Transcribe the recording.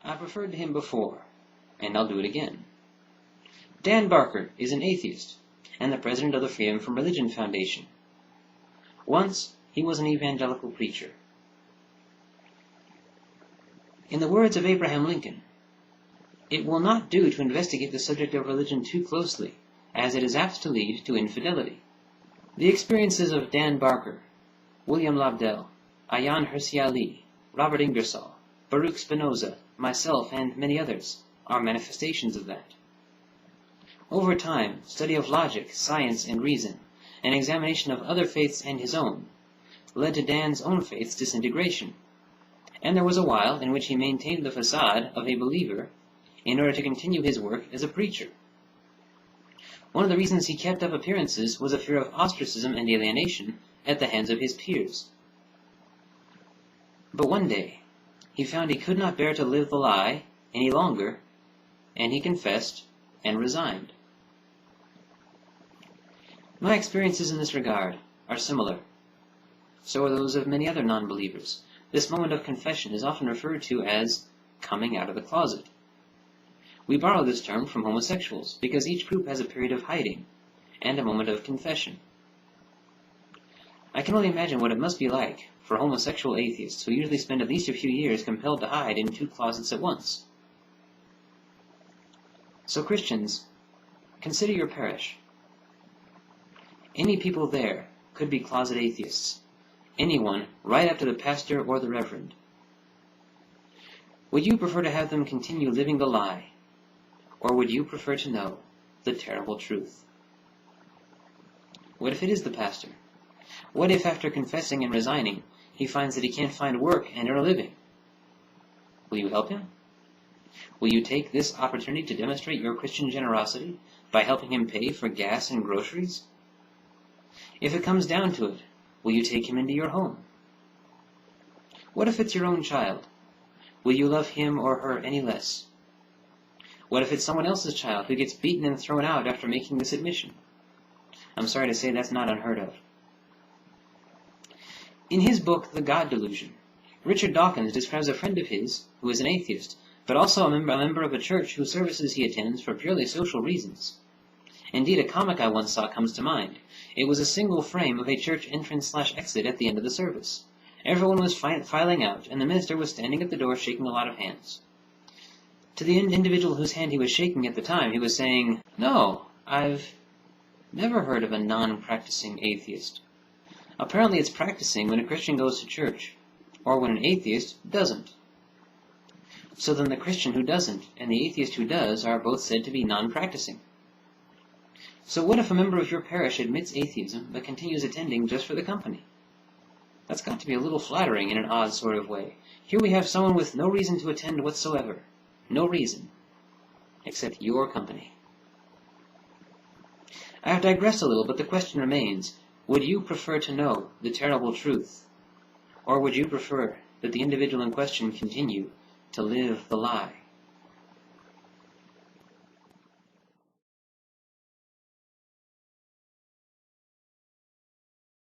I've referred to him before, and I'll do it again. Dan Barker is an atheist and the president of the Freedom from Religion Foundation. Once, he was an evangelical preacher. In the words of Abraham Lincoln, "It will not do to investigate the subject of religion too closely, as it is apt to lead to infidelity." The experiences of Dan Barker, William Lobdell, Ayaan Hirsi Ali, Robert Ingersoll, Baruch Spinoza, myself, and many others are manifestations of that. Over time, study of logic, science, and reason, and examination of other faiths and his own, led to Dan's own faith's disintegration, and there was a while in which he maintained the facade of a believer in order to continue his work as a preacher. One of the reasons he kept up appearances was a fear of ostracism and alienation at the hands of his peers. But one day, he found he could not bear to live the lie any longer, and he confessed and resigned. My experiences in this regard are similar. So are those of many other non-believers. This moment of confession is often referred to as coming out of the closet. We borrow this term from homosexuals because each group has a period of hiding and a moment of confession. I can only imagine what it must be like for homosexual atheists who usually spend at least a few years compelled to hide in 2 closets at once. So Christians, consider your parish. Any people there could be closet atheists. Anyone, right up to the pastor or the reverend. Would you prefer to have them continue living the lie, or would you prefer to know the terrible truth? What if it is the pastor? What if after confessing and resigning, he finds that he can't find work and earn a living? Will you help him? Will you take this opportunity to demonstrate your Christian generosity by helping him pay for gas and groceries? If it comes down to it, will you take him into your home? What if it's your own child? Will you love him or her any less? What if it's someone else's child who gets beaten and thrown out after making this admission? I'm sorry to say that's not unheard of. In his book, The God Delusion, Richard Dawkins describes a friend of his who is an atheist, but also a member of a church whose services he attends for purely social reasons. Indeed, a comic I once saw comes to mind. It was a single frame of a church entrance/exit at the end of the service. Everyone was filing out, and the minister was standing at the door shaking a lot of hands. To the individual whose hand he was shaking at the time, he was saying, "No, I've never heard of a non-practicing atheist." Apparently it's practicing when a Christian goes to church, or when an atheist doesn't. So then the Christian who doesn't and the atheist who does are both said to be non-practicing. So what if a member of your parish admits atheism but continues attending just for the company? That's got to be a little flattering in an odd sort of way. Here we have someone with no reason to attend whatsoever. No reason. Except your company. I have digressed a little, but the question remains, would you prefer to know the terrible truth? Or would you prefer that the individual in question continue to live the lie?